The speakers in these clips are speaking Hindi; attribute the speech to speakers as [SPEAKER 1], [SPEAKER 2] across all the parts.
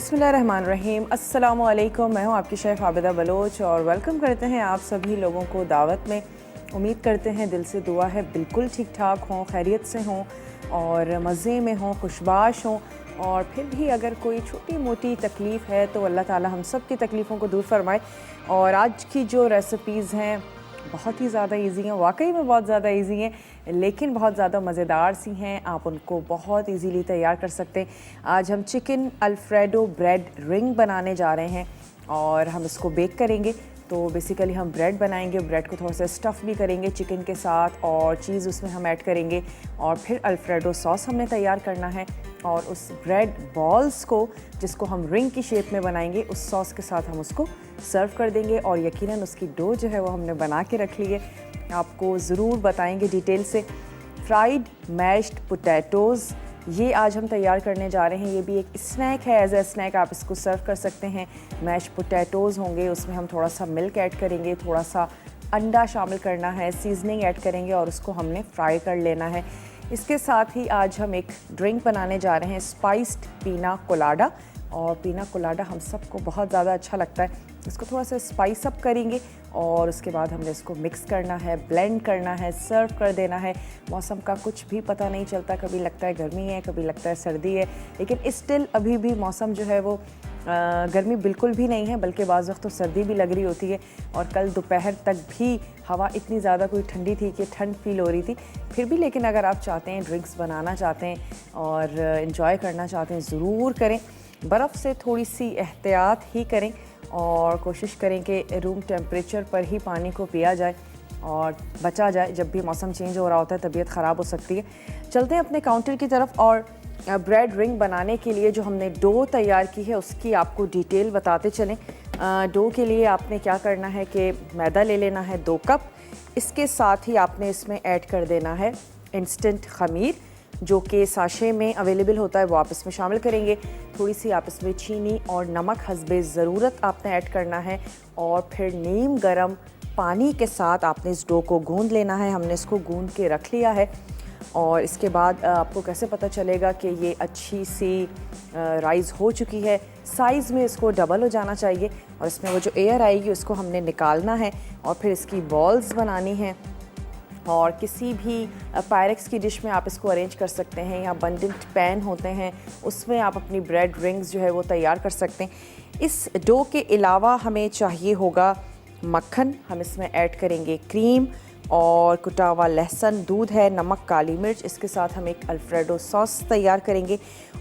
[SPEAKER 1] बिस्मिल्लाहिर्रहमानिर्रहीम। अस्सलामु अलैकुम। मैं हूँ आपकी शेफ़ आबिदा बलोच और वेलकम करते हैं आप सभी लोगों को दावत में। उम्मीद करते हैं, दिल से दुआ है बिल्कुल ठीक ठाक हों, खैरियत से हों और मज़े में हों, खुशबाश हों। और फिर भी अगर कोई छोटी मोटी तकलीफ़ है तो अल्लाह ताला हम सब की तकलीफ़ों को दूर फरमाए। और आज की जो रेसिपीज़ हैं बहुत ही ज़्यादा इजी हैं, वाकई में बहुत ज़्यादा इजी हैं, लेकिन बहुत ज़्यादा मज़ेदार सी हैं। आप उनको बहुत इजीली तैयार कर सकते हैं। आज हम चिकन अल्फ्रेडो ब्रेड रिंग बनाने जा रहे हैं और हम इसको बेक करेंगे। तो बेसिकली हम ब्रेड बनाएंगे, ब्रेड को थोड़ा सा स्टफ़ भी करेंगे चिकन के साथ और चीज़ उसमें हम ऐड करेंगे और फिर अल्फ्रेडो सॉस हमने तैयार करना है और उस ब्रेड बॉल्स को जिसको हम रिंग की शेप में बनाएंगे उस सॉस के साथ हम उसको सर्व कर देंगे। और यकीनन उसकी डो जो है वो हमने बना के रख ली है, आपको ज़रूर बताएंगे डिटेल से। फ्राइड मैश्ड पोटैटोज़ ये आज हम तैयार करने जा रहे हैं। ये भी एक स्नैक है, एज ए स्नैक आप इसको सर्व कर सकते हैं। मैश पोटैटोज़ होंगे, उसमें हम थोड़ा सा मिल्क ऐड करेंगे, थोड़ा सा अंडा शामिल करना है, सीजनिंग ऐड करेंगे और उसको हमने फ्राई कर लेना है। इसके साथ ही आज हम एक ड्रिंक बनाने जा रहे हैं, स्पाइस्ड पीना कोलाडा। और पीना कोलाडा हम सबको बहुत ज़्यादा अच्छा लगता है। इसको थोड़ा सा स्पाइस अप करेंगे और उसके बाद हमने इसको मिक्स करना है, ब्लेंड करना है, सर्व कर देना है। मौसम का कुछ भी पता नहीं चलता, कभी लगता है गर्मी है, कभी लगता है सर्दी है, लेकिन स्टिल अभी भी मौसम जो है वो गर्मी बिल्कुल भी नहीं है, बल्कि बाज़ वक्त तो सर्दी भी लग रही होती है। और कल दोपहर तक भी हवा इतनी ज़्यादा कोई ठंडी थी कि ठंड फील हो रही थी। फिर भी लेकिन अगर आप चाहते हैं, ड्रिंक्स बनाना चाहते हैं और इन्जॉय करना चाहते हैं, ज़रूर करें। बर्फ़ से थोड़ी सी एहतियात ही करें और कोशिश करें कि रूम टेम्परेचर पर ही पानी को पिया जाए और बचा जाए। जब भी मौसम चेंज हो रहा होता है तबीयत ख़राब हो सकती है। चलते हैं अपने काउंटर की तरफ और ब्रेड रिंग बनाने के लिए जो हमने डो तैयार की है उसकी आपको डिटेल बताते चलें। डो के लिए आपने क्या करना है कि मैदा ले लेना है 2 कप। इसके साथ ही आपने इसमें ऐड कर देना है इंस्टेंट ख़मीर, जो कि साशे में अवेलेबल होता है, वो आप इसमें शामिल करेंगे। थोड़ी सी आप इसमें चीनी और नमक हस्बे ज़रूरत आपने ऐड करना है और फिर नीम गरम पानी के साथ आपने इस डो को गूंद लेना है। हमने इसको गूंद के रख लिया है और इसके बाद आपको कैसे पता चलेगा कि ये अच्छी सी राइज़ हो चुकी है। साइज़ में इसको डबल हो जाना चाहिए और इसमें वो जो एयर आएगी उसको हमने निकालना है और फिर इसकी बॉल्स बनानी है। और किसी भी पायरेक्स की डिश में आप इसको अरेंज कर सकते हैं या बंडेंट पैन होते हैं उसमें आप अपनी ब्रेड रिंग्स जो है वो तैयार कर सकते हैं। इस डो के अलावा हमें चाहिए होगा मक्खन, हम इसमें ऐड करेंगे क्रीम और कुटा हुआ लहसुन, दूध है, नमक, काली मिर्च। इसके साथ हम एक अल्फ्रेडो सॉस तैयार करेंगे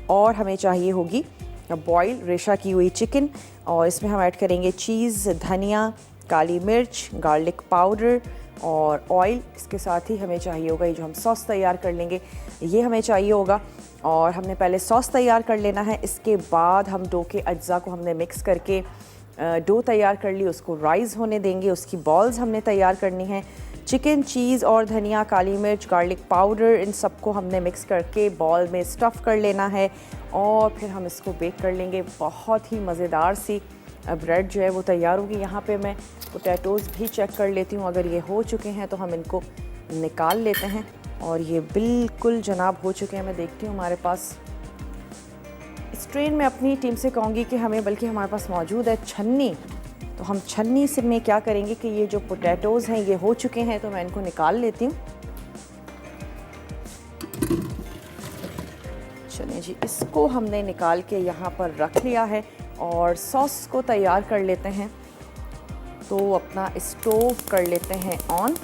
[SPEAKER 1] और हमें चाहिए होगी बॉयल रेशा की हुई चिकन और इसमें हम ऐड करेंगे चीज़, धनिया, काली मिर्च, गार्लिक पाउडर और ऑयल। इसके साथ ही हमें चाहिए होगा ये जो हम सॉस तैयार कर लेंगे, ये हमें चाहिए होगा। और हमने पहले सॉस तैयार कर लेना है। इसके बाद हम डो के अज्जा को हमने मिक्स करके डो तैयार कर ली, उसको राइज़ होने देंगे। उसकी बॉल्स हमने तैयार करनी है। चिकन, चीज़ और धनिया, काली मिर्च, गार्लिक पाउडर, इन सबको हमने मिक्स करके बॉल में स्टफ़ कर लेना है और फिर हम इसको बेक कर लेंगे। बहुत ही मज़ेदार सी ब्रेड जो है वो तैयार होगी। यहाँ पे मैं पोटैटोज़ भी चेक कर लेती हूँ, अगर ये हो चुके हैं तो हम इनको निकाल लेते हैं। और ये बिल्कुल जनाब हो चुके हैं। मैं देखती हूँ हमारे पास स्ट्रेन में अपनी टीम से कहूँगी कि हमें, बल्कि हमारे पास मौजूद है छन्नी, तो हम छन्नी से में क्या करेंगे कि ये जो पोटैटोज़ हैं ये हो चुके हैं तो मैं इनको निकाल लेती हूँ। चलिए जी, इसको हमने निकाल के यहाँ पर रख लिया है और सॉस को तैयार कर लेते हैं। तो अपना स्टोव कर लेते हैं ऑन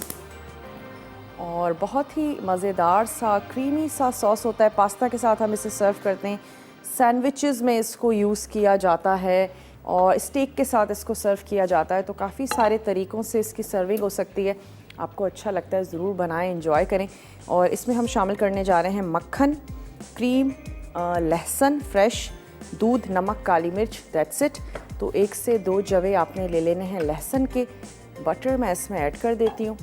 [SPEAKER 1] और बहुत ही मज़ेदार सा क्रीमी सा सॉस होता है। पास्ता के साथ हम इसे सर्व करते हैं, सैंडविचेस में इसको यूज़ किया जाता है और स्टेक के साथ इसको सर्व किया जाता है। तो काफ़ी सारे तरीक़ों से इसकी सर्विंग हो सकती है। आपको अच्छा लगता है ज़रूर बनाएं, एंजॉय करें। और इसमें हम शामिल करने जा रहे हैं मक्खन, क्रीम, लहसुन फ्रेश, दूध, नमक, काली मिर्च, दैट्स इट। तो 1 से 2 जवे आपने ले लेने हैं लहसुन के। बटर मैं इसमें ऐड कर देती हूँ,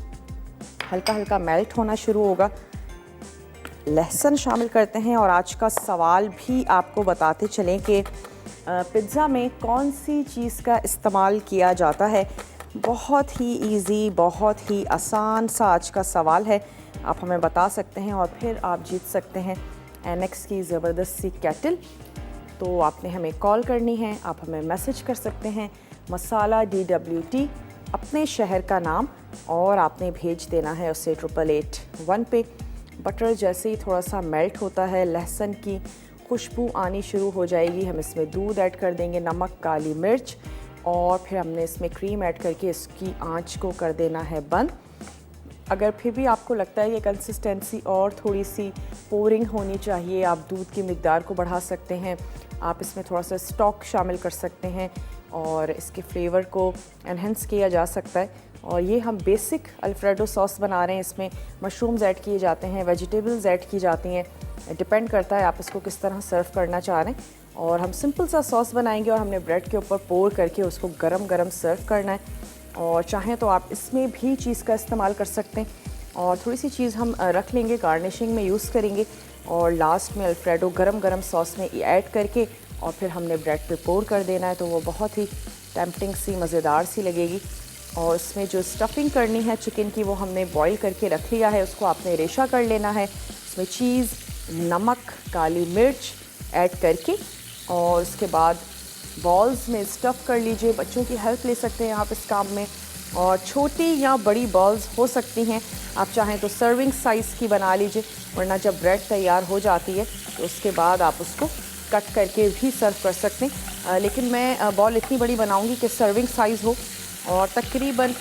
[SPEAKER 1] हल्का हल्का मेल्ट होना शुरू होगा। लहसुन शामिल करते हैं और आज का सवाल भी आपको बताते चलें कि पिज़्ज़ा में कौन सी चीज़ का इस्तेमाल किया जाता है। बहुत ही इजी, बहुत ही आसान सा आज का सवाल है, आप हमें बता सकते हैं और फिर आप जीत सकते हैं एनेक्स की ज़बरदस्त सी केटल। तो आपने हमें कॉल करनी है, आप हमें मैसेज कर सकते हैं मसाला DWT अपने शहर का नाम, और आपने भेज देना है उसे 8881 पे। बटर जैसे ही थोड़ा सा मेल्ट होता है, लहसुन की खुशबू आनी शुरू हो जाएगी, हम इसमें दूध ऐड कर देंगे, नमक, काली मिर्च, और फिर हमने इसमें क्रीम ऐड करके इसकी आंच को कर देना है बंद। अगर फिर भी आपको लगता है कि कंसिस्टेंसी और थोड़ी सी पोरिंग होनी चाहिए, आप दूध की मिकदार को बढ़ा सकते हैं, आप इसमें थोड़ा सा स्टॉक शामिल कर सकते हैं और इसके फ्लेवर को एनहेंस किया जा सकता है। और ये हम बेसिक अल्फ्रेडो सॉस बना रहे हैं, इसमें मशरूम्स ऐड किए जाते हैं, वेजिटेबल्स ऐड की जाती हैं, डिपेंड करता है आप इसको किस तरह सर्व करना चाह रहे हैं। और हम सिंपल सा सॉस बनाएंगे और हमने ब्रेड के ऊपर पोर करके उसको गरम गरम सर्व करना है। और चाहें तो आप इसमें भी चीज़ का इस्तेमाल कर सकते हैं, और थोड़ी सी चीज़ हम रख लेंगे, गार्निशिंग में यूज़ करेंगे, और लास्ट में अल्फ्रेडो गरम गरम सॉस में ऐड करके और फिर हमने ब्रेड पे पोर कर देना है। तो वो बहुत ही टेम्पटिंग सी, मज़ेदार सी लगेगी। और इसमें जो स्टफिंग करनी है चिकन की, वो हमने बॉईल करके रख लिया है, उसको आपने रेशा कर लेना है। इसमें चीज़, नमक, काली मिर्च ऐड करके और उसके बाद बॉल्स में स्टफ़ कर लीजिए। बच्चों की हेल्प ले सकते हैं आप इस काम में, और छोटी या बड़ी बॉल्स हो सकती हैं, आप चाहें तो सर्विंग साइज़ की बना लीजिए, वरना जब ब्रेड तैयार हो जाती है तो उसके बाद आप उसको कट करके भी सर्व कर सकते हैं। लेकिन मैं बॉल इतनी बड़ी बनाऊंगी कि सर्विंग साइज़ हो, और तकरीबन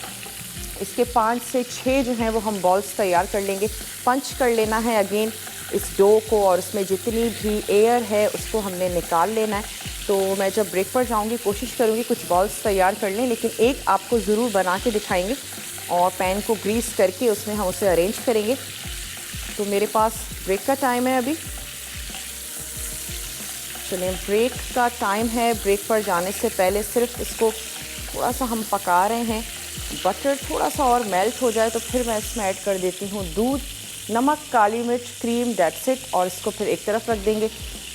[SPEAKER 1] इसके 5 से 6 जो हैं वो हम बॉल्स तैयार कर लेंगे। पंच कर लेना है अगेन इस डो को, और उसमें जितनी भी एयर है उसको हमने निकाल लेना है। तो मैं जब ब्रेक पर जाऊंगी कोशिश करूंगी कुछ बॉल्स तैयार कर लें, लेकिन एक आपको ज़रूर बना के दिखाएंगे, और पैन को ग्रीस करके उसमें हम उसे अरेंज करेंगे। तो मेरे पास ब्रेक का टाइम है अभी, चलिए ब्रेक का टाइम है। ब्रेक पर जाने से पहले सिर्फ इसको थोड़ा सा हम पका रहे हैं, बटर थोड़ा सा और मेल्ट हो जाए तो फिर मैं इसमें ऐड कर देती हूँ दूध, नमक, काली मिर्च, क्रीम, दैट्स इट, और इसको फिर एक तरफ रख देंगे।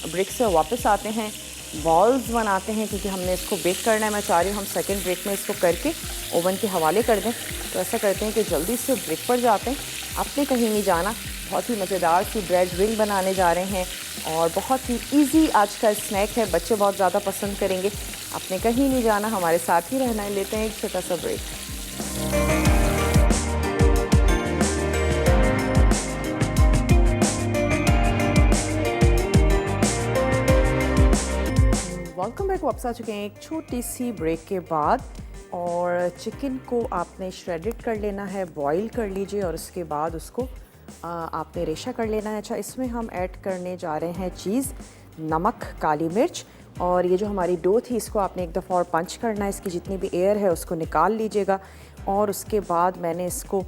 [SPEAKER 1] ब्रेक से वापस आते हैं, बॉल्स बनाते हैं, क्योंकि हमने इसको बेक करना है। मैं चाह रही हूँ हम सेकंड ब्रेक में इसको करके ओवन के हवाले कर दें। तो ऐसा करते हैं कि जल्दी से ब्रेक पर जाते हैं, आपने कहीं नहीं जाना। बहुत ही मज़ेदार सी ब्रेड रिंग बनाने जा रहे हैं, और बहुत ही ईजी आज का स्नैक है, बच्चे बहुत ज़्यादा पसंद करेंगे। आपने कहीं नहीं जाना, हमारे साथ ही रहना है। लेते हैं एक छोटा सा ब्रेक। Welcome back. वापस आ चुके हैं एक छोटी सी ब्रेक के बाद, और चिकन को आपने श्रेडेड कर लेना है, बॉईल कर लीजिए, और उसके बाद उसको आपने रेशा कर लेना है। अच्छा, इसमें हम ऐड करने जा रहे हैं चीज़, नमक, काली मिर्च, और ये जो हमारी डो थी इसको आपने एक दफ़ा और पंच करना है, इसकी जितनी भी एयर है उसको निकाल लीजिएगा। और उसके बाद मैंने इसको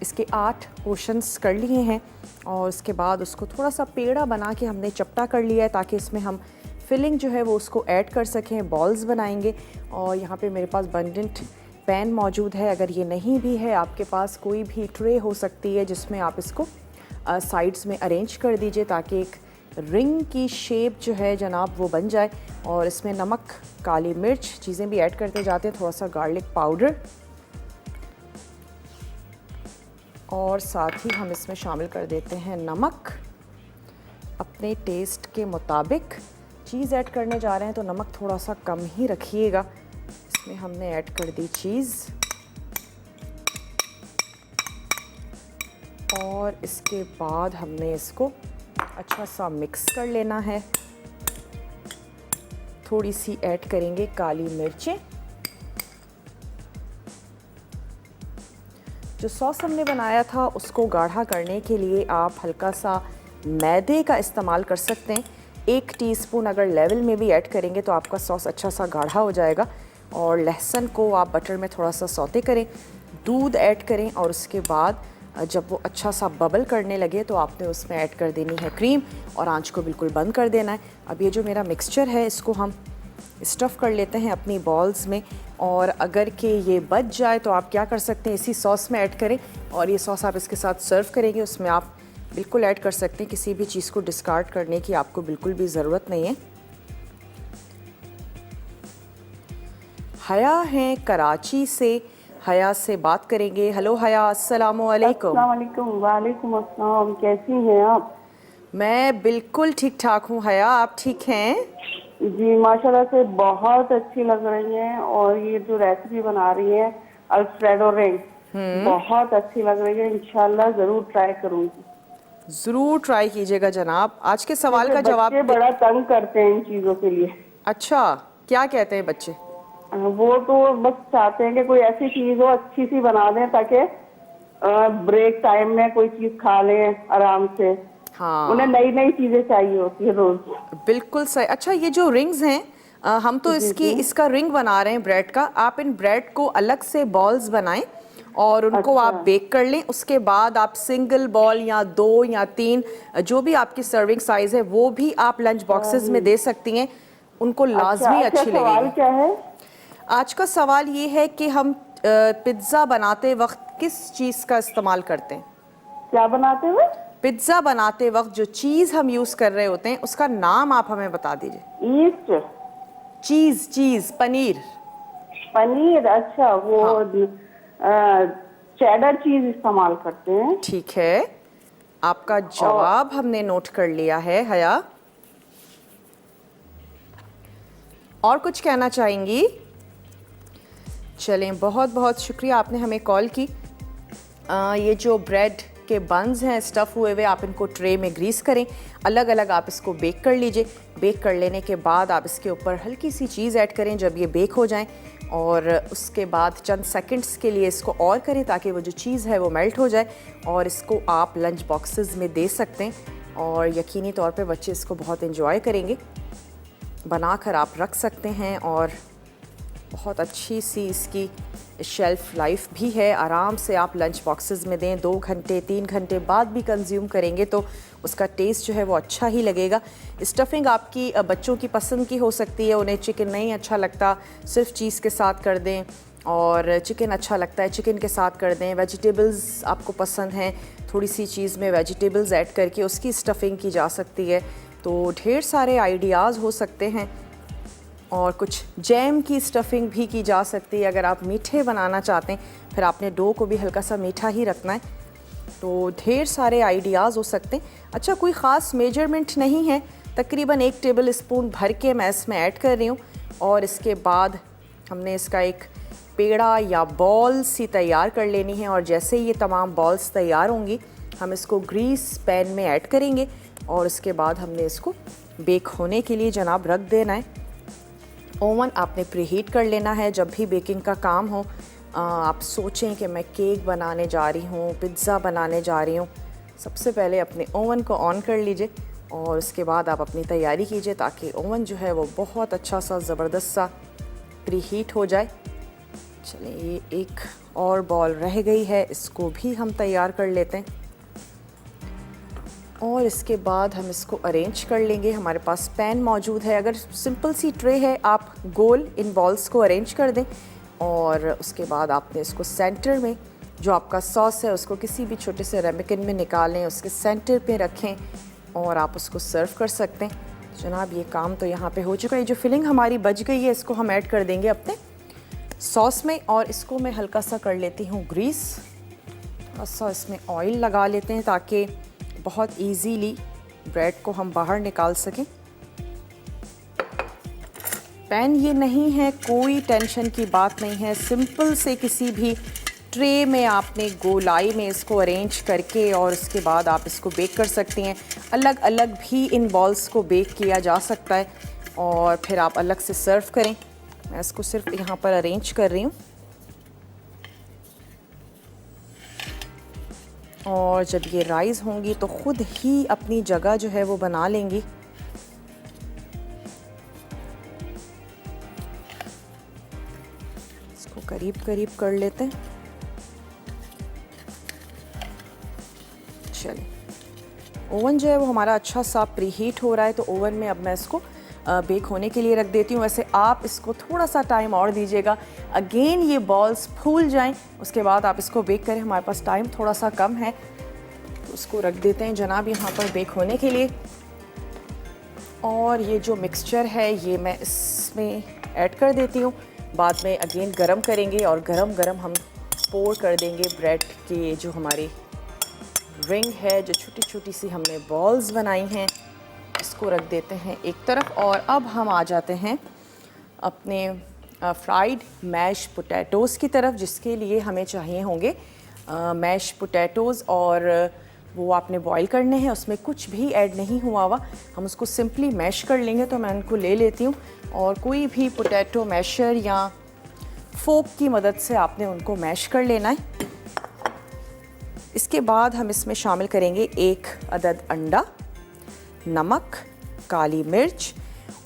[SPEAKER 1] इसके 8 पोर्शंस कर लिए हैं, और उसके बाद उसको थोड़ा सा पेड़ा बना के हमने चपटा कर लिया है, ताकि इसमें हम फिलिंग जो है वो उसको ऐड कर सकें, बॉल्स बनाएंगे। और यहाँ पे मेरे पास बंडेंट पैन मौजूद है, अगर ये नहीं भी है आपके पास कोई भी ट्रे हो सकती है जिसमें आप इसको साइड्स में अरेंज कर दीजिए, ताकि एक रिंग की शेप जो है जनाब वो बन जाए। और इसमें नमक, काली मिर्च, चीज़ें भी ऐड करते जाते हैं, थोड़ा सा गार्लिक पाउडर, और साथ ही हम इसमें शामिल कर देते हैं नमक अपने टेस्ट के मुताबिक। चीज़ ऐड करने जा रहे हैं तो नमक थोड़ा सा कम ही रखिएगा। इसमें हमने ऐड कर दी चीज़, और इसके बाद हमने इसको अच्छा सा मिक्स कर लेना है। थोड़ी सी ऐड करेंगे काली मिर्चें। जो सॉस हमने बनाया था उसको गाढ़ा करने के लिए आप हल्का सा मैदे का इस्तेमाल कर सकते हैं। 1 टीस्पून अगर लेवल में भी ऐड करेंगे तो आपका सॉस अच्छा सा गाढ़ा हो जाएगा। और लहसुन को आप बटर में थोड़ा सा सौते करें, दूध ऐड करें, और उसके बाद जब वो अच्छा सा बबल करने लगे तो आपने उसमें ऐड कर देनी है क्रीम, और आंच को बिल्कुल बंद कर देना है। अब ये जो मेरा मिक्सचर है इसको हम स्टफ़ कर लेते हैं अपनी बॉल्स में, और अगर कि ये बच जाए तो आप क्या कर सकते हैं, इसी सॉस में ऐड करें, और ये सॉस आप इसके साथ सर्व करेंगे। उसमें आप बिल्कुल ऐड कर सकते हैं, किसी भी चीज़ को डिस्कार्ड करने की आपको बिल्कुल भी ज़रूरत नहीं है। हया हैं कराची से, हया से बात करेंगे। हेलो हया, अस्सलामु अलैकुम।
[SPEAKER 2] अस्सलाम वालेकुम। वालेकुम अस्सलाम। कैसी हैं आप?
[SPEAKER 1] मैं बिल्कुल ठीक ठाक हूँ हया, आप ठीक हैं?
[SPEAKER 2] जी माशाल्लाह से बहुत अच्छी लग रही हैं। और ये जो रेसिपी बना रही हैं अल्फ्रेडो रिंग, बहुत अच्छी लग रही है। इंशाल्लाह जरूर ट्राई करूंगी।
[SPEAKER 1] ज़रूर ट्राई कीजिएगा जनाब। आज के सवाल
[SPEAKER 2] क्योंकि
[SPEAKER 1] का जवाब
[SPEAKER 2] बच्चे बड़ा तंग करते हैं इन चीजों के लिए।
[SPEAKER 1] अच्छा, क्या कहते हैं बच्चे?
[SPEAKER 2] वो तो बस चाहते हैं कि कोई ऐसी चीज हो अच्छी सी बना दें ताकि ब्रेक टाइम में कोई चीज खा लें आराम से। उन्हें
[SPEAKER 1] हाँ,
[SPEAKER 2] नई नई चीजें चाहिए होती है रोज।
[SPEAKER 1] बिल्कुल सही। अच्छा, ये जो रिंग्स हैं, हम तो
[SPEAKER 2] जी जी।
[SPEAKER 1] इसका रिंग बना रहे हैं ब्रेड का। आप इन ब्रेड को अलग से बॉल्स बनाएं और उनको
[SPEAKER 2] अच्छा
[SPEAKER 1] आप बेक कर लें। उसके बाद आप सिंगल बॉल या 2 या 3, जो भी आपकी सर्विंग साइज़ है वो भी आप लंच बॉक्सेस में दे सकती हैं। उनको
[SPEAKER 2] अच्छा
[SPEAKER 1] लाजमी
[SPEAKER 2] अच्छा,
[SPEAKER 1] अच्छी
[SPEAKER 2] सवाल
[SPEAKER 1] लगेगी।
[SPEAKER 2] क्या है?
[SPEAKER 1] आज का सवाल ये है कि हम पिज़्ज़ा बनाते वक्त किस चीज़ का इस्तेमाल करते हैं?
[SPEAKER 2] क्या बनाते हुए?
[SPEAKER 1] पिज़्ज़ा बनाते वक्त जो चीज़ हम यूज़ कर रहे होते हैं उसका नाम आप हमें बता दीजिए।
[SPEAKER 2] ईस्ट।
[SPEAKER 1] चीज़, पनीर।
[SPEAKER 2] पनीर, अच्छा वो
[SPEAKER 1] हाँ,
[SPEAKER 2] चेडर चीज इस्तेमाल करते हैं।
[SPEAKER 1] ठीक है। आपका
[SPEAKER 2] और
[SPEAKER 1] जवाब हमने नोट कर लिया है हया। और कुछ कहना चाहेंगी? चलें, बहुत बहुत शुक्रिया आपने हमें कॉल की। ये जो ब्रेड के बन्स हैं स्टफ़ हुए हुए, आप इनको ट्रे में ग्रीस करें। अलग अलग आप इसको बेक कर लीजिए। बेक कर लेने के बाद आप इसके ऊपर हल्की सी चीज़ ऐड करें जब ये बेक हो जाएं, और उसके बाद चंद सेकंड्स के लिए इसको और करें ताकि वो जो चीज़ है वो मेल्ट हो जाए। और इसको आप लंच बॉक्सेस में दे सकते हैं और यकीनी तौर पे बच्चे इसको बहुत इन्जॉय करेंगे। बनाकर आप रख सकते हैं और बहुत अच्छी सी इसकी शेल्फ़ लाइफ भी है। आराम से आप लंच बॉक्सेस में दें, 2 घंटे 3 घंटे बाद भी कंज्यूम करेंगे तो उसका टेस्ट जो है वो अच्छा ही लगेगा। स्टफिंग आपकी बच्चों की पसंद की हो सकती है। उन्हें चिकन नहीं अच्छा लगता, सिर्फ चीज़ के साथ कर दें, और चिकन अच्छा लगता है, चिकन के साथ कर दें। वेजिटेबल्स आपको पसंद हैं, थोड़ी सी चीज़ में वेजिटेबल्स ऐड करके उसकी स्टफिंग की जा सकती है। तो ढेर सारे आइडियाज़ हो सकते हैं। और कुछ जैम की स्टफिंग भी की जा सकती है अगर आप मीठे बनाना चाहते हैं। फिर आपने डो को भी हल्का सा मीठा ही रखना है। तो ढेर सारे आइडियाज़ हो सकते हैं। अच्छा, कोई ख़ास मेजरमेंट नहीं है, तकरीबन 1 टेबल स्पून भर के मैं इसमें ऐड कर रही हूँ। और इसके बाद हमने इसका एक पेड़ा या बॉल सी तैयार कर लेनी है। और जैसे ये तमाम बॉल्स तैयार होंगी हम इसको ग्रीस पैन में ऐड करेंगे और उसके बाद हमने इसको बेक होने के लिए जनाब रख देना है। ओवन आपने प्रीहीट कर लेना है जब भी बेकिंग का काम हो। आप सोचें कि मैं केक बनाने जा रही हूँ, पिज़्ज़ा बनाने जा रही हूँ, सबसे पहले अपने ओवन को ऑन कर लीजिए और उसके बाद आप अपनी तैयारी कीजिए ताकि ओवन जो है वो बहुत अच्छा सा ज़बरदस्त सा प्रीहीट हो जाए। चलिए, ये एक और बॉल रह गई है, इसको भी हम तैयार कर लेते हैं और इसके बाद हम इसको अरेंज कर लेंगे। हमारे पास पैन मौजूद है, अगर सिंपल सी ट्रे है आप गोल इन बॉल्स को अरेंज कर दें और उसके बाद आपने इसको सेंटर में जो आपका सॉस है उसको किसी भी छोटे से रेमिकन में निकालें, उसके सेंटर पे रखें और आप उसको सर्व कर सकते हैं। जनाब, ये काम तो यहाँ पे हो चुका है। ये जो फिलिंग हमारी बच गई है इसको हम ऐड कर देंगे अपने सॉस में और इसको मैं हल्का सा कर लेती हूँ ग्रीस। थोड़ा सा इसमें ऑयल लगा लेते हैं ताकि बहुत इजीली ब्रेड को हम बाहर निकाल सकें। पैन ये नहीं है, कोई टेंशन की बात नहीं है। सिंपल से किसी भी ट्रे में आपने गोलाई में इसको अरेंज करके और उसके बाद आप इसको बेक कर सकती हैं। अलग अलग भी इन बॉल्स को बेक किया जा सकता है और फिर आप अलग से सर्व करें। मैं इसको सिर्फ यहाँ पर अरेंज कर रही हूँ और जब ये राइज़ होंगी तो ख़ुद ही अपनी जगह जो है वो बना लेंगी। इसको करीब करीब कर लेते हैं। चलिए, ओवन जो है वो हमारा अच्छा सा प्रीहीट हो रहा है तो ओवन में अब मैं इसको बेक होने के लिए रख देती हूँ। वैसे आप इसको थोड़ा सा टाइम और दीजिएगा, अगेन ये बॉल्स फूल जाएं उसके बाद आप इसको बेक करें। हमारे पास टाइम थोड़ा सा कम है तो उसको रख देते हैं जनाब यहाँ पर बेक होने के लिए। और ये जो मिक्सचर है ये मैं इसमें ऐड कर देती हूँ। बाद में अगेन गरम करेंगे और गरम गरम हम पोर कर देंगे ब्रेड की जो हमारी रिंग है, जो छोटी छोटी सी हमने बॉल्स बनाई हैं, इसको इसको रख देते हैं एक तरफ और अब हम आ जाते हैं अपने फ्राइड मैश पोटैटोज़ की तरफ, जिसके लिए हमें चाहिए होंगे मैश पोटैटोज़ और वो आपने बॉईल करने हैं। उसमें कुछ भी ऐड नहीं हुआ हुआ, हम उसको सिंपली मैश कर लेंगे। तो मैं उनको ले लेती हूँ और कोई भी पोटैटो मैशर या फोक की मदद से आपने उनको मैश कर लेना है। इसके बाद हम इसमें शामिल करेंगे 1 अदद अंडा, नमक, काली मिर्च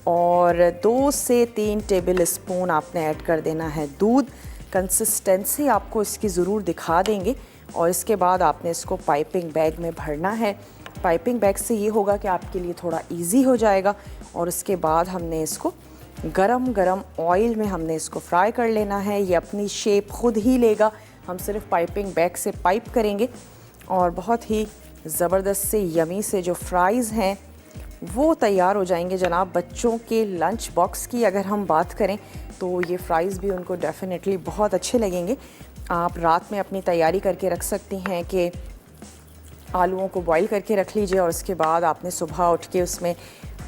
[SPEAKER 1] और 2 से 3 टेबल स्पून आपने ऐड कर देना है दूध। कंसिस्टेंसी आपको इसकी ज़रूर दिखा देंगे और इसके बाद आपने इसको पाइपिंग बैग में भरना है। पाइपिंग बैग से ये होगा कि आपके लिए थोड़ा इजी हो जाएगा। और इसके बाद हमने इसको गरम गरम ऑयल में हमने इसको फ्राई कर लेना है। ये अपनी शेप खुद ही लेगा, हम सिर्फ पाइपिंग बैग से पाइप करेंगे और बहुत ही ज़बरदस्त से यमी से जो फ्राइज़ हैं वो तैयार हो जाएंगे जनाब। बच्चों के लंच बॉक्स की अगर हम बात करें तो ये फ्राइज़ भी उनको डेफिनेटली बहुत अच्छे लगेंगे। आप रात में अपनी तैयारी करके रख सकती हैं कि आलूओं को बॉईल करके रख लीजिए और उसके बाद आपने सुबह उठ के उसमें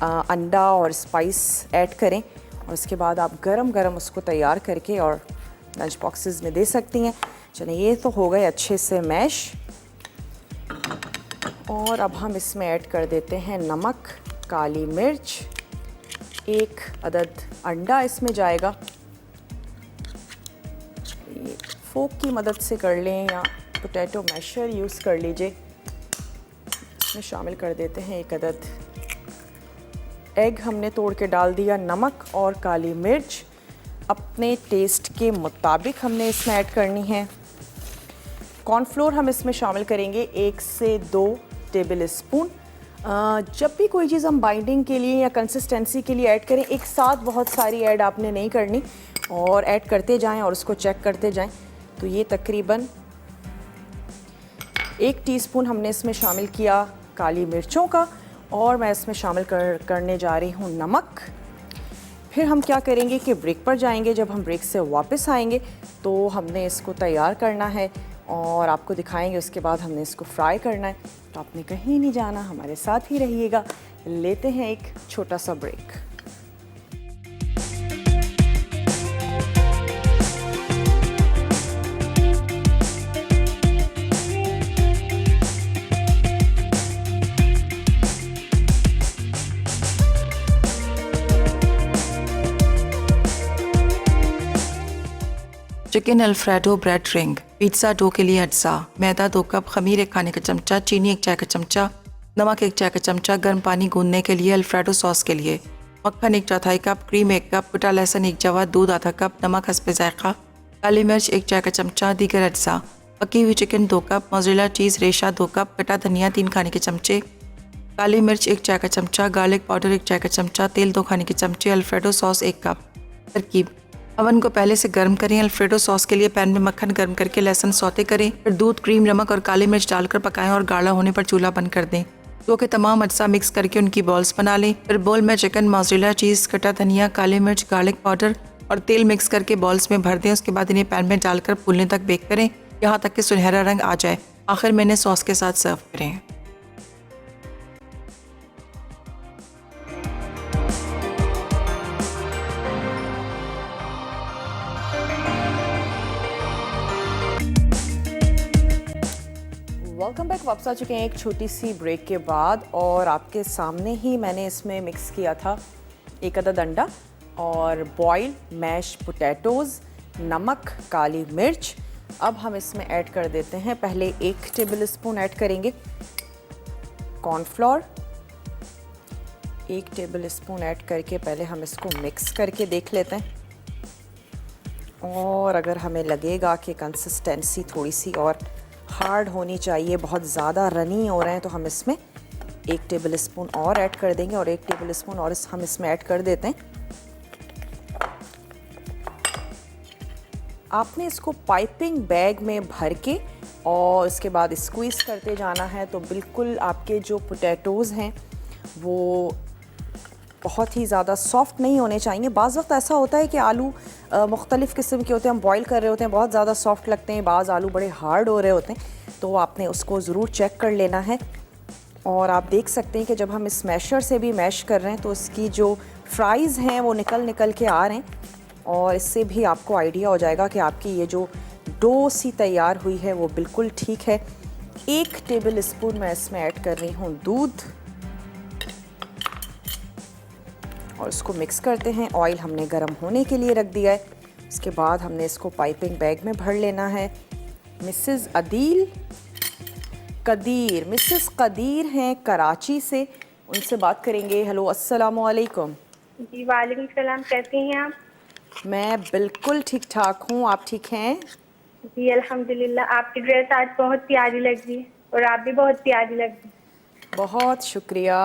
[SPEAKER 1] अंडा और स्पाइस ऐड करें और उसके बाद आप गरम गरम उसको तैयार करके और लंच बॉक्सेस में दे सकती हैं। चलिए, ये तो हो गए अच्छे से मैश और अब हम इसमें ऐड कर देते हैं नमक, काली मिर्च, 1 अदद अंडा इसमें जाएगा। ये फोक की मदद से कर लें या पोटैटो मैशर यूज़ कर लीजिए। इसमें शामिल कर देते हैं 1 अदद एग हमने तोड़ के डाल दिया, नमक और काली मिर्च अपने टेस्ट के मुताबिक हमने इसमें ऐड करनी है। कॉर्नफ्लोर हम इसमें शामिल करेंगे 1 से 2 टेबल स्पून। जब भी कोई चीज़ हम बाइंडिंग के लिए या कंसिस्टेंसी के लिए ऐड करें, एक साथ बहुत सारी ऐड आपने नहीं करनी और ऐड करते जाएं और उसको चेक करते जाएं। तो ये तकरीबन 1 टीस्पून हमने इसमें शामिल किया काली मिर्चों का और मैं इसमें शामिल करने जा रही हूँ नमक। फिर हम क्या करेंगे कि ब्रेक पर जाएंगे। जब हम ब्रेक से वापस आएंगे तो हमने इसको तैयार करना है और आपको दिखाएंगे। उसके बाद हमने इसको फ्राई करना है। तो आपने कहीं नहीं जाना, हमारे साथ ही रहिएगा। लेते हैं एक छोटा सा break.
[SPEAKER 3] Chicken alfredo bread ring. Pizza dough के लिए अज्जा: मैदा 2 कप, खमीर 1 खाने का चमचा, चीनी 1 चाय का चमचा, नमक 1 चाय का चमचा, गर्म पानी गूंदने के लिए अल्फ्रेडो सॉस के लिए, मक्खन 1/4 कप, क्रीम 1 कप, कुटा लहसुन 1 जवा, दूध आधा कप, नमक हस्बे जायका, काली मिर्च 1 चाय का चमचा, दीगर अज्जा: पकी हुई चिकन 2 कप, मोज़रेला चीज़ रेशा 2 कप, कटा धनिया 3 खाने के चमचे, काली मिर्च 1 चाय का चमचा, गार्लिक पाउडर 1 चाय का चमचा, तेल 2 खाने के चमचे, अल्फ्रेडो सॉस 1 कप। तरकीब: अवन को पहले से गर्म करें। अल्फ्रेडो सॉस के लिए पैन में मक्खन गर्म करके लहसुन सौते करें। फिर दूध, क्रीम, नमक और काली मिर्च डालकर पकाएं और गाढ़ा होने पर चूल्हा बंद कर दें। डो के तमाम अज्जा मिक्स करके उनकी बॉल्स बना लें। फिर बोल में चिकन, मोज़रेला चीज़, कटा धनिया, काली मिर्च, गार्लिक पाउडर और तेल मिक्स करके बॉल्स में भर दें। उसके बाद इन्हें पैन में डालकर फूलने तक बेक करें, यहाँ तक कि सुनहरा रंग आ जाए। आखिर में इन्हें सॉस के साथ सर्व करें।
[SPEAKER 1] Welcome back. वापस आ चुके हैं एक छोटी सी ब्रेक के बाद और आपके सामने ही मैंने इसमें मिक्स किया था 1 अदद अंडा और बॉइल्ड मैश पोटैटोज़, नमक, काली मिर्च। अब हम इसमें ऐड कर देते हैं, पहले 1 टेबल स्पून ऐड करेंगे कॉर्नफ्लोर, 1 टेबल स्पून ऐड करके पहले हम इसको मिक्स करके देख लेते हैं। और अगर हमें लगेगा कि कंसिस्टेंसी थोड़ी सी और हार्ड होनी चाहिए, बहुत ज़्यादा रनी हो रहे हैं, तो हम इसमें 1 टेबल स्पून और ऐड कर देंगे और 1 टेबल स्पून और हम इसमें ऐड कर देते हैं। आपने इसको पाइपिंग बैग में भर के और इसके बाद स्क्वीज़ करते जाना है। तो बिल्कुल आपके जो पोटैटोज़ हैं वो बहुत ही ज़्यादा सॉफ्ट नहीं होने चाहिए। बाज़ वक्त ऐसा होता है कि आलू मुख्तलिफ़ किस्म के होते हैं, हम बॉईल कर रहे होते हैं, बहुत ज़्यादा सॉफ्ट लगते हैं, बाज़ आलू बड़े हार्ड हो रहे होते हैं। तो आपने उसको ज़रूर चेक कर लेना है। और आप देख सकते हैं कि जब हम इस मैशर से भी मैश कर रहे हैं तो इसकी जो फ्राइज़ हैं वो निकल के आ रहे हैं, और इससे भी आपको आइडिया हो जाएगा कि आपकी ये जो डो सी तैयार हुई है वो बिल्कुल ठीक है। 1 टेबल स्पून मैं इसमें ऐड कर रही हूँ दूध, और इसको मिक्स करते हैं। ऑयल हमने गर्म होने के लिए रख दिया है। इसके बाद हमने इसको पाइपिंग बैग में भर लेना है। मिसेस कदीर हैं कराची से, उनसे बात करेंगे। हेलो, अस्सलाम वालेकुम।
[SPEAKER 4] जी वालेकुम सलाम, कैसी हैं आप?
[SPEAKER 1] मैं बिल्कुल ठीक ठाक हूँ, आप ठीक हैं?
[SPEAKER 4] जी अल्हम्दुलिल्लाह। आपकी ड्रेस आज बहुत प्यारी लग रही है और आप भी बहुत प्यारी लग रही हैं।
[SPEAKER 1] बहुत शुक्रिया।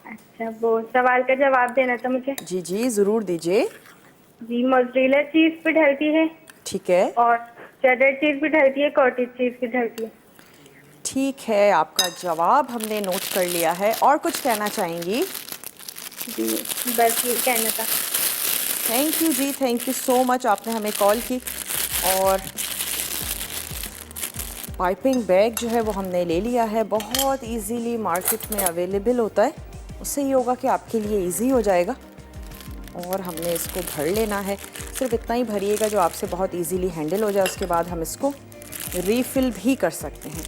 [SPEAKER 4] अच्छा, वो सवाल का जवाब देना था मुझे।
[SPEAKER 1] जी जी, ज़रूर दीजिए।
[SPEAKER 4] जी, मोज़रेला चीज़ पे ढलती है
[SPEAKER 1] ठीक है,
[SPEAKER 4] और चेडर चीज़ भी ढलती है, कॉटेज चीज़ भी ढलती है।
[SPEAKER 1] ठीक है, आपका जवाब हमने नोट कर लिया है। और कुछ कहना चाहेंगी?
[SPEAKER 4] जी बस ये कहना था।
[SPEAKER 1] थैंक यू जी, थैंक यू सो मच, आपने हमें कॉल की। और पाइपिंग बैग जो है वो हमने ले लिया है, बहुत इजीली मार्केट में अवेलेबल होता है। उससे ये होगा कि आपके लिए इजी हो जाएगा। और हमने इसको भर लेना है, सिर्फ इतना ही भरिएगा जो आपसे बहुत इजीली हैंडल हो जाए। उसके बाद हम इसको रीफ़िल भी कर सकते हैं।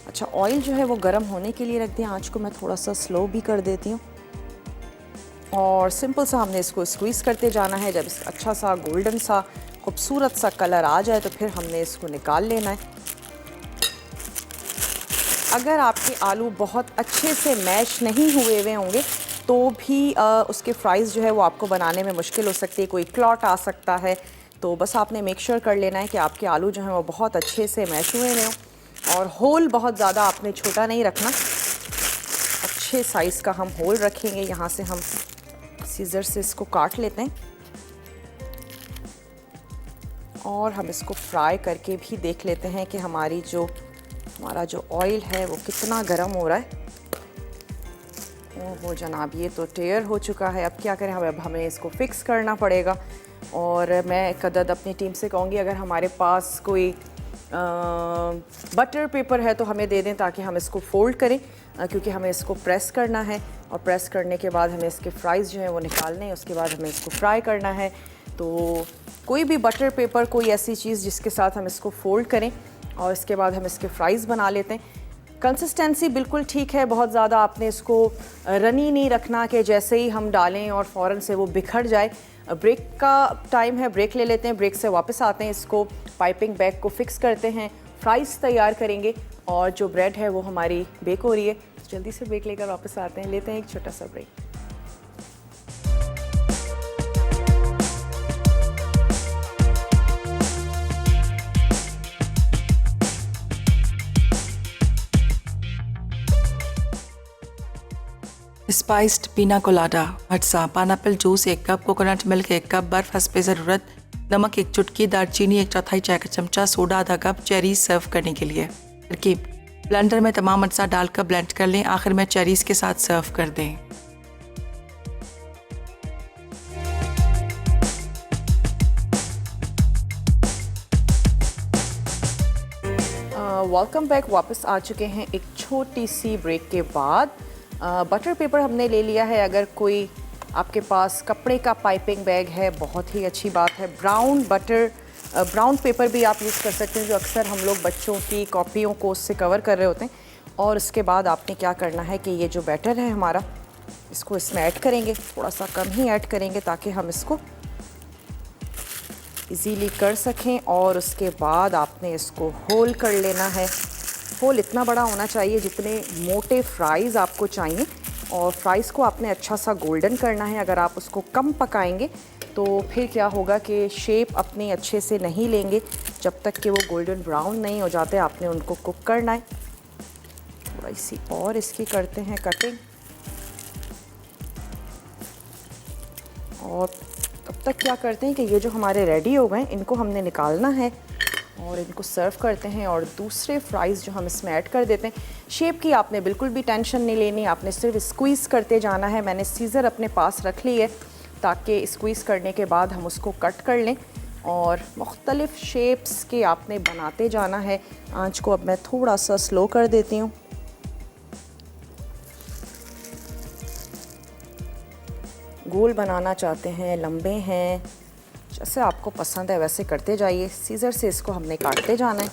[SPEAKER 1] अच्छा, ऑयल जो है वो गर्म होने के लिए रख दिया। आँच को मैं थोड़ा सा स्लो भी कर देती हूँ, और सिंपल सा हमने इसको स्क्वीज़ करते जाना है। जब अच्छा सा गोल्डन सा खूबसूरत सा कलर आ जाए तो फिर हमने इसको निकाल लेना है। अगर आपके आलू बहुत अच्छे से मैश नहीं हुए होंगे तो भी उसके फ्राइज़ जो है वो आपको बनाने में मुश्किल हो सकती है, कोई क्लॉट आ सकता है। तो बस आपने मेक श्योर कर लेना है कि आपके आलू जो हैं वो बहुत अच्छे से मैश हुए हों, और होल बहुत ज़्यादा आपने छोटा नहीं रखना, अच्छे साइज़ का हम होल रखेंगे। यहाँ से हम सीज़र से इसको काट लेते हैं, और हम इसको फ्राई करके भी देख लेते हैं कि हमारा जो ऑयल है वो कितना गर्म हो रहा है। ओहो जनाब, ये तो टेयर हो चुका है। अब क्या करें, अब हमें इसको फिक्स करना पड़ेगा। और मैं कदद अपनी टीम से कहूँगी, अगर हमारे पास कोई बटर पेपर है तो हमें दे दें ताकि हम इसको फोल्ड करें, क्योंकि हमें इसको प्रेस करना है, और प्रेस करने के बाद हमें इसके फ्राइज़ जो हैं वो निकालने हैं। उसके बाद हमें इसको फ्राई करना है। तो कोई भी बटर पेपर, कोई ऐसी चीज़ जिसके साथ हम इसको फोल्ड करें, और इसके बाद हम इसके फ्राइज़ बना लेते हैं। कंसिस्टेंसी बिल्कुल ठीक है, बहुत ज़्यादा आपने इसको रनी नहीं रखना कि जैसे ही हम डालें और फ़ौरन से वो बिखर जाए। ब्रेक का टाइम है, ब्रेक ले लेते हैं, ब्रेक से वापस आते हैं। इसको पाइपिंग बैग को फिक्स करते हैं, फ्राइज़ तैयार करेंगे, और जो ब्रेड है वो हमारी बेक हो रही है। जल्दी से ब्रेक लेकर वापस आते हैं, लेते हैं एक छोटा सा ब्रेक।
[SPEAKER 3] स्पाइस्ड पीना कोलाडा, अटसा, pineapple juice 1 cup, coconut milk 1 cup, बर्फ हस्बे ज़रूरत, नमक 1 चुटकी, दालचीनी 1/4 चाय का चमचा, सोडा आधा कप, चेरीज सर्व करने के लिए। तरकीब: ब्लेंडर में तमाम अज्जा डालकर ब्लेंड कर लें, आखिर में चेरीज के साथ सर्व कर दें।
[SPEAKER 1] वेलकम बैक, वापस आ चुके हैं एक छोटी सी ब्रेक के बाद। बटर पेपर हमने ले लिया है। अगर कोई आपके पास कपड़े का पाइपिंग बैग है, बहुत ही अच्छी बात है। ब्राउन पेपर भी आप यूज़ कर सकते हैं, जो अक्सर हम लोग बच्चों की कॉपियों को उससे कवर कर रहे होते हैं। और उसके बाद आपने क्या करना है कि ये जो बैटर है हमारा, इसको इसमें ऐड करेंगे। थोड़ा सा कम ही ऐड करेंगे ताकि हम इसको इजीली कर सकें। और उसके बाद आपने इसको होल कर लेना है। होल इतना बड़ा होना चाहिए जितने मोटे फ्राइज़ आपको चाहिए, और फ्राइज़ को आपने अच्छा सा गोल्डन करना है। अगर आप उसको कम पकाएंगे तो फिर क्या होगा कि शेप अपनी अच्छे से नहीं लेंगे। जब तक कि वो गोल्डन ब्राउन नहीं हो जाते आपने उनको कुक करना है। थोड़ा सी और इसकी करते हैं कटिंग, और तब तक क्या करते हैं कि ये जो हमारे रेडी हो गए इनको हमने निकालना है और इनको सर्व करते हैं। और दूसरे फ्राइज़ जो हम इसमें ऐड कर देते हैं। शेप की आपने बिल्कुल भी टेंशन नहीं लेनी, आपने सिर्फ स्क्वीज़ करते जाना है। मैंने सीज़र अपने पास रख ली है ताकि स्क्वीज़ करने के बाद हम उसको कट कर लें, और मुख्तलिफ़ शेप्स के आपने बनाते जाना है। आंच को अब मैं थोड़ा सा स्लो कर देती हूँ। गोल बनाना चाहते हैं, लंबे हैं, जैसे आपको पसंद है वैसे करते जाइए। सीज़र से इसको हमने काटते जाना है।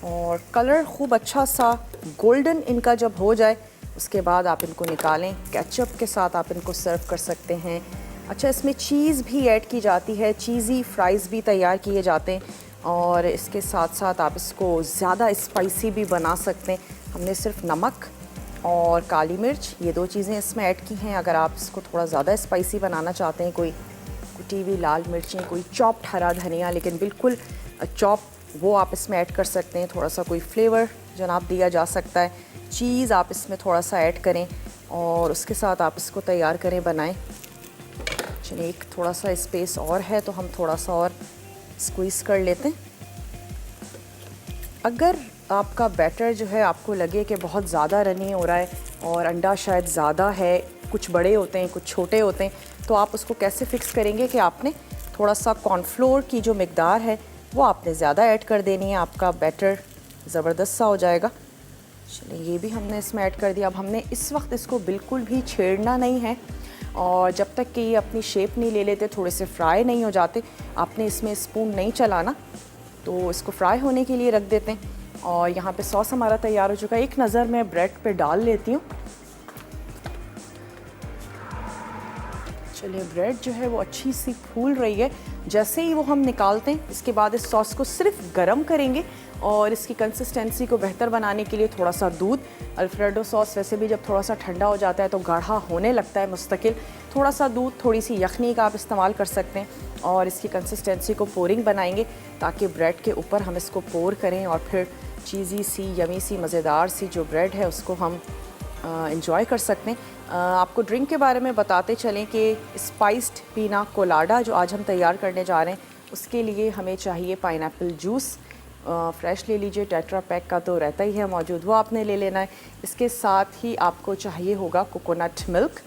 [SPEAKER 1] और कलर खूब अच्छा सा गोल्डन इनका जब हो जाए उसके बाद आप इनको निकालें। केचप के साथ आप इनको सर्व कर सकते हैं। अच्छा, इसमें चीज़ भी ऐड की जाती है, चीज़ी फ्राइज़ भी तैयार किए जाते हैं और इसके साथ साथ आप इसको ज़्यादा स्पाइसी भी बना सकते हैं। हमने सिर्फ नमक और काली मिर्च ये 2 चीज़ें इसमें ऐड की हैं। अगर आप इसको थोड़ा ज़्यादा स्पाइसी बनाना चाहते हैं, कोई कुटी हुई लाल मिर्चें, कोई चॉप्ड हरा धनिया, लेकिन बिल्कुल चॉप, वो आप इसमें ऐड कर सकते हैं। थोड़ा सा कोई फ्लेवर जनाब दिया जा सकता है। चीज़ आप इसमें थोड़ा सा ऐड करें और उसके साथ आप इसको तैयार करें, बनाएं। चलिए, एक थोड़ा सा स्पेस और है तो हम थोड़ा सा और स्क्वीज़ कर लेते हैं। अगर आपका बैटर जो है आपको लगे कि बहुत ज़्यादा रनी हो रहा है और अंडा शायद ज़्यादा है, कुछ बड़े होते हैं कुछ छोटे होते हैं, तो आप उसको कैसे फ़िक्स करेंगे कि आपने थोड़ा सा कॉर्नफ्लोर की जो मिकदार है वो आपने ज़्यादा ऐड कर देनी है, आपका बैटर ज़बरदस्त सा हो जाएगा। चलिए, ये भी हमने इसमें ऐड कर दिया। अब हमने इस वक्त इसको बिल्कुल भी छेड़ना नहीं है और जब तक कि ये अपनी शेप नहीं ले लेते, थोड़े से फ्राई नहीं हो जाते, आपने इसमें स्पून नहीं चलाना। तो इसको फ्राई होने के लिए रख देते हैं। और यहाँ पे सॉस हमारा तैयार हो चुका है। एक नज़र मैं ब्रेड पे डाल लेती हूँ। चलिए, ब्रेड जो है वो अच्छी सी फूल रही है। जैसे ही वो हम निकालते हैं, इसके बाद इस सॉस को सिर्फ गरम करेंगे और इसकी कंसिस्टेंसी को बेहतर बनाने के लिए थोड़ा सा दूध, अल्फ्रेडो सॉस वैसे भी जब थोड़ा सा ठंडा हो जाता है तो गाढ़ा होने लगता है मुस्तकिल, थोड़ा सा दूध, थोड़ी सी यखनी का आप इस्तेमाल कर सकते हैं और इसकी कंसिस्टेंसी को पोरिंग बनाएंगे ताकि ब्रेड के ऊपर हम इसको पोर करें और फिर चीज़ी सी, यमी सी, मज़ेदार सी जो ब्रेड है उसको हम इंजॉय कर सकते हैं। आपको ड्रिंक के बारे में बताते चलें कि स्पाइस्ड पीना कोलाडा जो आज हम तैयार करने जा रहे हैं, उसके लिए हमें चाहिए पाइनएप्पल जूस। फ्रेश ले लीजिए, टेट्रा पैक का तो रहता ही है मौजूद, वो आपने ले लेना है। इसके साथ ही आपको चाहिए होगा कोकोनट मिल्क।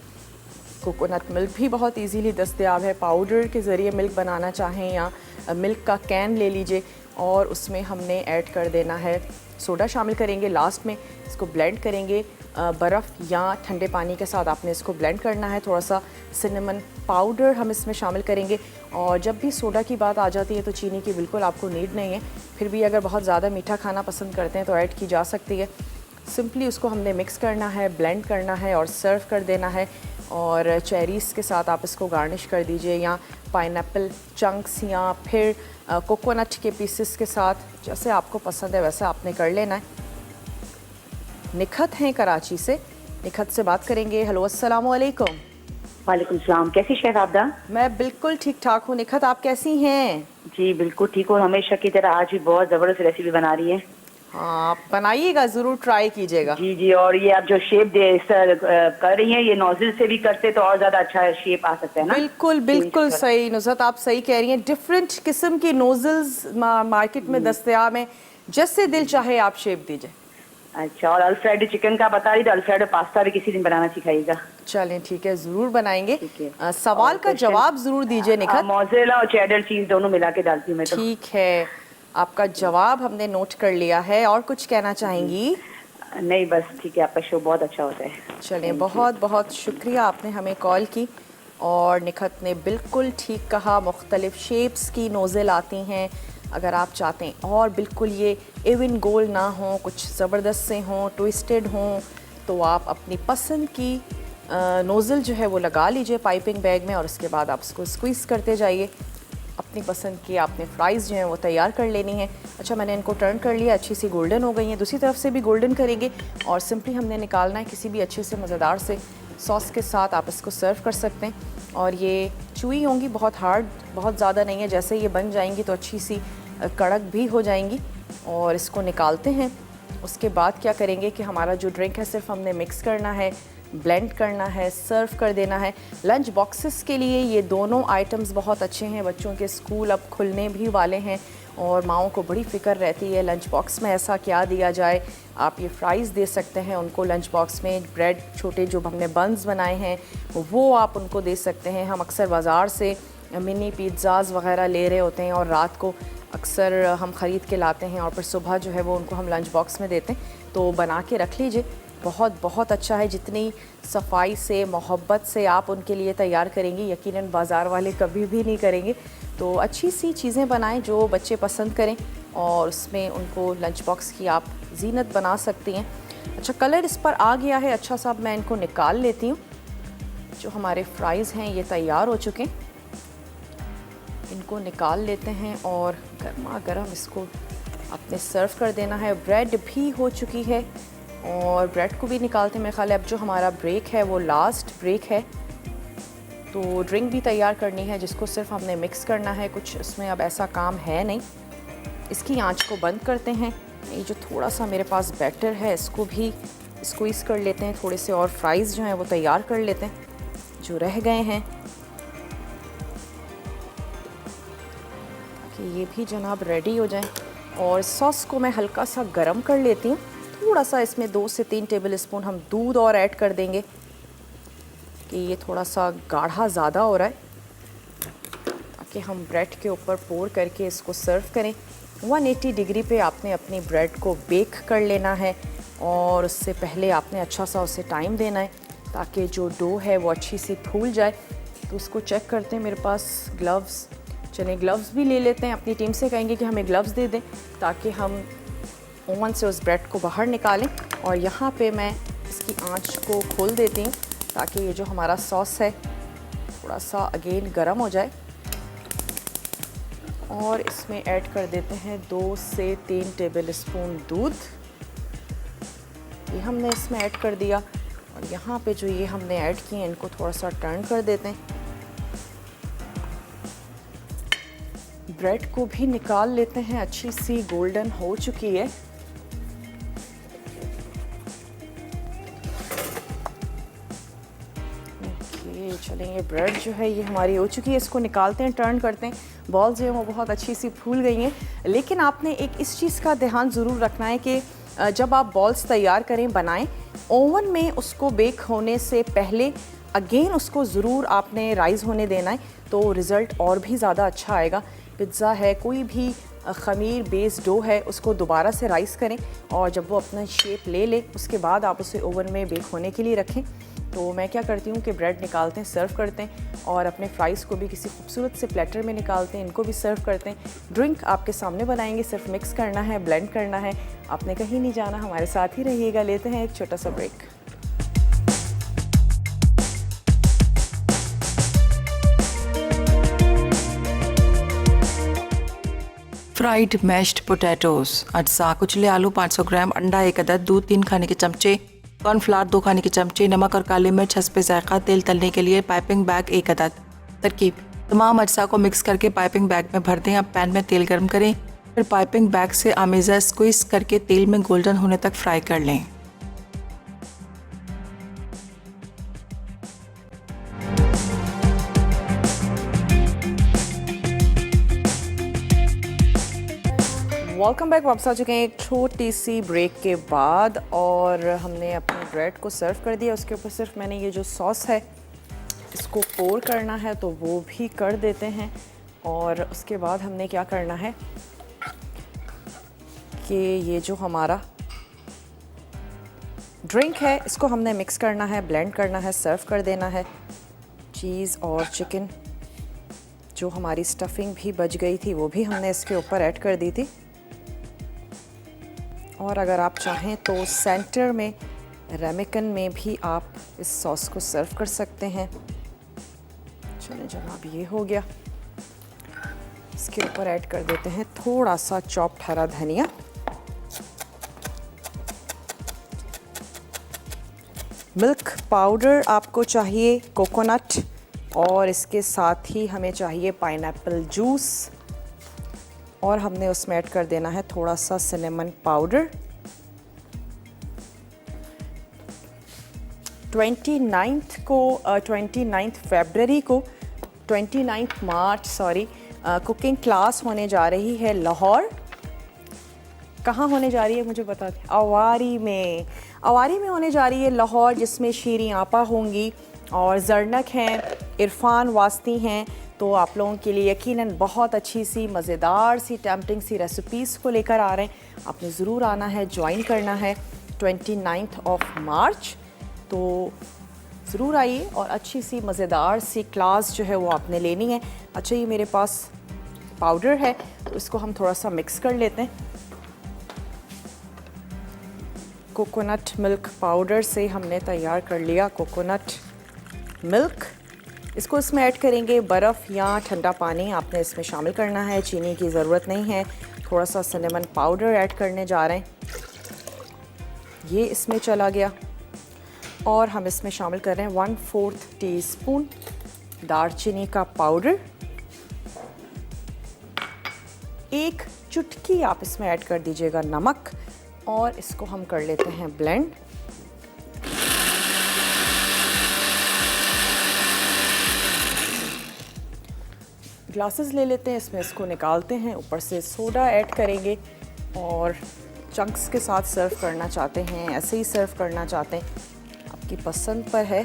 [SPEAKER 1] कोकोनट मिल्क भी बहुत इजीली दस्तयाब है। पाउडर के ज़रिए मिल्क बनाना चाहें या मिल्क का कैन ले लीजिए और उसमें हमने ऐड कर देना है, सोडा शामिल करेंगे लास्ट में। इसको ब्लेंड करेंगे बर्फ़ या ठंडे पानी के साथ आपने इसको ब्लेंड करना है। थोड़ा सा सिनेमन पाउडर हम इसमें शामिल करेंगे और जब भी सोडा की बात आ जाती है तो चीनी की बिल्कुल आपको नीड नहीं है। फिर भी अगर बहुत ज़्यादा मीठा खाना पसंद करते हैं तो ऐड की जा सकती है। सिंपली उसको हमने मिक्स करना है, ब्लेंड करना है और सर्व कर देना है। और चेरीज़ के साथ आप इसको गार्निश कर दीजिए या पाइनएप्पल चंक्स या फिर कोकोनट के पीसेस के साथ, जैसे आपको पसंद है वैसे आपने कर लेना है। निखत हैं कराची से, निखत से बात करेंगे। हेलो, अस्सलाम वालेकुम।
[SPEAKER 5] वालेकुम सलाम। कैसी शेफ आबदा?
[SPEAKER 1] मैं बिल्कुल ठीक ठाक हूँ। निखत, आप कैसी हैं?
[SPEAKER 5] जी बिल्कुल ठीक हूँ, हमेशा की तरह आज भी बहुत ज़बरदस्त रेसिपी बना रही है।
[SPEAKER 1] हाँ, आप बनाइएगा, ज़रूर ट्राई कीजिएगा।
[SPEAKER 5] जी जी, और ये आप जो शेप कर रही हैं, ये नोजल से भी करते तो और ज़्यादा अच्छा शेप आ सकता है ना?
[SPEAKER 1] बिल्कुल बिल्कुल सही नुसरत, आप सही कह रही हैं। डिफरेंट किस्म की नोजल्स मार्केट में दस्तयाब हैं, जैसे दिल चाहे आप शेप दीजिए।
[SPEAKER 5] अच्छा, और अल्फ्रेडो चिकन का बता रही तो अल्फ्रेडो पास्ता भी किसी दिन बनाना सिखाइएगा।
[SPEAKER 1] चलें, ठीक है, ज़रूर बनाएंगे।
[SPEAKER 5] ठीक है।
[SPEAKER 1] सवाल का जवाब ज़रूर दीजिए निखत।
[SPEAKER 5] मोज़रेला और चेडर चीज़ दोनों मिला के डालती हूँ मैं तो।
[SPEAKER 1] ठीक है, आपका जवाब हमने नोट कर लिया है। और कुछ कहना चाहेंगी?
[SPEAKER 5] नहीं बस ठीक है, आपका शो बहुत अच्छा होता है।
[SPEAKER 1] चलें, बहुत बहुत शुक्रिया, आपने हमें कॉल की। और निखत ने बिल्कुल ठीक कहा, मुख्तलिफ शेप्स की नोज़ल आती हैं। अगर आप चाहते हैं और बिल्कुल ये इवन गोल ना हो, कुछ ज़बरदस्त से हों, ट्विस्टेड हों, तो आप अपनी पसंद की नोज़ल जो है वो लगा लीजिए पाइपिंग बैग में और उसके बाद आप उसको स्क्वीज़ करते जाइए। अपनी पसंद की आपने फ्राइज़ जो हैं वो तैयार कर लेनी है। अच्छा, मैंने इनको टर्न कर लिया, अच्छी सी गोल्डन हो गई हैं। दूसरी तरफ से भी गोल्डन करेंगे और सिंपली हमने निकालना है किसी भी अच्छे से मज़ेदार से सॉस के साथ आप इसको सर्व कर सकते हैं। और ये चुई होंगी, बहुत हार्ड, बहुत ज़्यादा नहीं है। जैसे ये बन जाएंगी तो अच्छी सी कड़क भी हो जाएंगी। और इसको निकालते हैं। उसके बाद क्या करेंगे कि हमारा जो ड्रिंक है सिर्फ हमने मिक्स करना है, ब्लेंड करना है, सर्व कर देना है। लंच बॉक्सेस के लिए ये दोनों आइटम्स बहुत अच्छे हैं। बच्चों के स्कूल अब खुलने भी वाले हैं और माओं को बड़ी फ़िक्र रहती है लंच बॉक्स में ऐसा क्या दिया जाए। आप ये फ्राइज़ दे सकते हैं उनको लंच बॉक्स में। ब्रेड छोटे जो हमने बन्स बनाए हैं वो आप उनको दे सकते हैं। हम अक्सर बाज़ार से मिनी पिज़्ज़ाज़ वगैरह ले रहे होते हैं और रात को अक्सर हम ख़रीद के लाते हैं और फिर सुबह जो है वो उनको हम लंच बॉक्स में देते हैं। तो बना के रख लीजिए। बहुत बहुत अच्छा है। जितनी सफाई से, मोहब्बत से आप उनके लिए तैयार करेंगी, यकीनन बाज़ार वाले कभी भी नहीं करेंगे। तो अच्छी सी चीज़ें बनाएं जो बच्चे पसंद करें और उसमें उनको लंच बॉक्स की आप जीनत बना सकती हैं। अच्छा, कलर इस पर आ गया है अच्छा सा। अब मैं इनको निकाल लेती हूँ। जो हमारे फ्राइज़ हैं ये तैयार हो चुके हैं, इनको निकाल लेते हैं और गर्मा गर्म इसको आपने सर्व कर देना है। ब्रेड भी हो चुकी है और ब्रेड को भी निकालते हैं। मेरे ख्याल है अब जो हमारा ब्रेक है वो लास्ट ब्रेक है। तो ड्रिंक भी तैयार करनी है जिसको सिर्फ हमने मिक्स करना है, कुछ इसमें अब ऐसा काम है नहीं। इसकी आंच को बंद करते हैं। ये जो थोड़ा सा मेरे पास बैटर है इसको भी स्क्वीज़ कर लेते हैं। थोड़े से और फ्राइज़ जो हैं वो तैयार कर लेते हैं जो रह गए हैं, ताकि ये भी जनाब रेडी हो जाएं। और सॉस को मैं हल्का सा गरम कर लेती हूँ। थोड़ा सा इसमें 2 से 3 टेबल स्पून हम दूध और ऐड कर देंगे कि ये थोड़ा सा गाढ़ा ज़्यादा हो रहा है, ताकि हम ब्रेड के ऊपर पोर करके इसको सर्व करें। 180 डिग्री पे आपने अपनी ब्रेड को बेक कर लेना है और उससे पहले आपने अच्छा सा उसे टाइम देना है ताकि जो डो है वो अच्छी सी फूल जाए। तो उसको चेक करते हैं। मेरे पास ग्लव्स, चलिए ग्लव्स भी ले लेते हैं। अपनी टीम से कहेंगे कि हमें ग्लव्स दे दें ताकि हम ओवन से उस ब्रेड को बाहर निकालें। और यहाँ पे मैं इसकी आंच को खोल देती हूँ ताकि ये जो हमारा सॉस है थोड़ा सा अगेन गरम हो जाए। और इसमें ऐड कर देते हैं 2 से 3 टेबल स्पून दूध। ये हमने इसमें ऐड कर दिया। और यहाँ पे जो ये हमने ऐड किए हैं इनको थोड़ा सा टर्न कर देते हैं। ब्रेड को भी निकाल लेते हैं, अच्छी सी गोल्डन हो चुकी है। ओके, चलेंगे। ब्रेड जो है ये हमारी हो चुकी है, इसको निकालते हैं, टर्न करते हैं। बॉल्स जो है वो बहुत अच्छी सी फूल गई हैं। लेकिन आपने एक इस चीज़ का ध्यान ज़रूर रखना है कि जब आप बॉल्स तैयार करें, बनाएं, ओवन में उसको बेक होने से पहले अगेन उसको ज़रूर आपने राइज़ होने देना है, तो रिज़ल्ट और भी ज़्यादा अच्छा आएगा। पिज़्ज़ा है, कोई भी ख़मीर बेस डो है, उसको दोबारा से राइस करें और जब वो अपना शेप ले ले उसके बाद आप उसे ओवन में बेक होने के लिए रखें। तो मैं क्या करती हूँ कि ब्रेड निकालते हैं, सर्व करते हैं और अपने फ्राइज़ को भी किसी खूबसूरत से प्लेटर में निकालते हैं, इनको भी सर्व करते हैं। ड्रिंक आपके सामने बनाएंगे, सिर्फ मिक्स करना है, ब्लेंड करना है। आपने कहीं नहीं जाना, हमारे साथ ही रहिएगा। लेते हैं एक छोटा सा ब्रेक।
[SPEAKER 3] फ्राइड मैश्ड पोटैटोज़, अज्जा कुचले आलू 500 ग्राम, अंडा 1 अदद, दूध 3 खाने के चमचे, कॉर्नफ्लावर 2 खाने के चमचे, नमक और काली मिर्च हस्बे ज़ायक़ा, तेल तलने के लिए पाइपिंग बैग 1 अदद। तरकीब: तमाम अज्जा को मिक्स करके पाइपिंग बैग में भर दें। अब पैन में तेल गर्म करें, फिर पाइपिंग बैग से आमेज़ा स्क्वीज़ करके तेल में गोल्डन होने तक फ्राई कर लें।
[SPEAKER 1] Welcome back. वापस आ चुके हैं एक छोटी सी ब्रेक के बाद और हमने अपने ब्रेड को सर्व कर दिया। उसके ऊपर सिर्फ मैंने ये जो सॉस है इसको पोर करना है तो वो भी कर देते हैं। और उसके बाद हमने क्या करना है कि ये जो हमारा ड्रिंक है इसको हमने मिक्स करना है, ब्लेंड करना है, सर्व कर देना है। चीज़ और चिकन जो हमारी स्टफिंग भी बच गई थी वो भी हमने इसके ऊपर ऐड कर दी थी। और अगर आप चाहें तो सेंटर में रेमिकन में भी आप इस सॉस को सर्व कर सकते हैं। चलिए जनाब, ये हो गया। इसके ऊपर ऐड कर देते हैं थोड़ा सा चॉप्ड हरा धनिया, मिल्क पाउडर आपको चाहिए, कोकोनट, और इसके साथ ही हमें चाहिए पाइनएप्पल जूस। और हमने उसमें ऐड कर देना है थोड़ा सा सिनेमन पाउडर। 29 फरवरी को 29 मार्च कुकिंग क्लास होने जा रही है लाहौर। कहाँ होने जा रही है मुझे बता दें। अवारी में होने जा रही है लाहौर, जिसमें शीरी आपा होंगी और जरनक हैं, इरफान वास्ती हैं। तो आप लोगों के लिए यकीनन बहुत अच्छी सी मज़ेदार सी टेम्पटिंग सी रेसिपीज़ को लेकर आ रहे हैं। आपने ज़रूर आना है, ज्वाइन करना है 29 मार्च। तो ज़रूर आइए और अच्छी सी मज़ेदार सी क्लास जो है वो आपने लेनी है। अच्छा, ये मेरे पास पाउडर है तो इसको हम थोड़ा सा मिक्स कर लेते हैं। कोकोनट मिल्क पाउडर से हमने तैयार कर लिया कोकोनट मिल्क। इसको इसमें ऐड करेंगे। बर्फ़ या ठंडा पानी आपने इसमें शामिल करना है, चीनी की ज़रूरत नहीं है। थोड़ा सा सिनेमन पाउडर ऐड करने जा रहे हैं, ये इसमें चला गया। और हम इसमें शामिल कर रहे हैं 1/4 टीस्पून दालचीनी का पाउडर। 1 चुटकी आप इसमें ऐड कर दीजिएगा नमक, और इसको हम कर लेते हैं ब्लेंड। ग्लासेस ले लेते हैं, इसमें इसको निकालते हैं। ऊपर से सोडा ऐड करेंगे और चंक्स के साथ सर्व करना चाहते हैं, ऐसे ही सर्व करना चाहते हैं, आपकी पसंद पर है।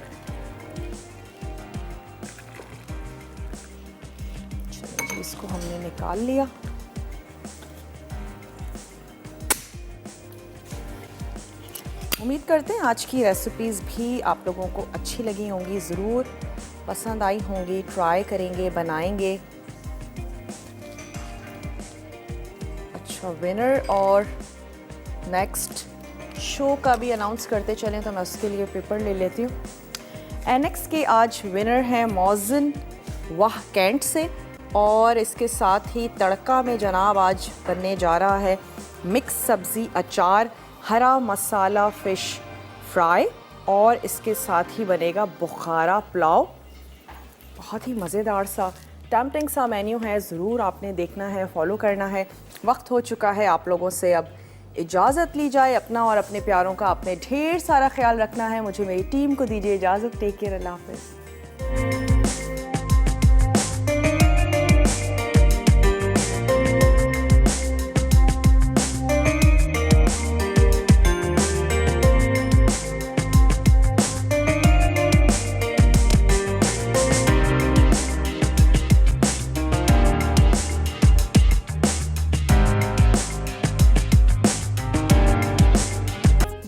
[SPEAKER 1] चलिए, इसको हमने निकाल लिया। उम्मीद करते हैं आज की रेसिपीज़ भी आप लोगों को अच्छी लगी होंगी, ज़रूर पसंद आई होंगी। ट्राई करेंगे, बनाएंगे। अच्छा, विनर और नेक्स्ट शो का भी अनाउंस करते चलें, तो मैं उसके लिए पेपर ले लेती हूँ। एनेक्स के आज विनर हैं मौज़िन वाह कैंट से, और इसके साथ ही तड़का में जनाब आज बनने जा रहा है मिक्स सब्ज़ी अचार, हरा मसाला फ़िश फ्राई, और इसके साथ ही बनेगा बुखारा पुलाव। बहुत ही मज़ेदार सा टेम्पटिंग सा मेन्यू है, ज़रूर आपने देखना है, फॉलो करना है। वक्त हो चुका है आप लोगों से अब इजाज़त ली जाए। अपना और अपने प्यारों का आपने ढेर सारा ख्याल रखना है। मुझे मेरी टीम को दीजिए इजाज़त। टेक केयर, अल्लाह हाफ़िज़।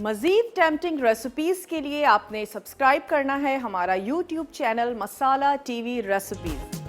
[SPEAKER 1] मज़ीद टेम्पटिंग रेसिपीज़ के लिए आपने सब्सक्राइब करना है हमारा YouTube चैनल मसाला TV रेसिपीज़।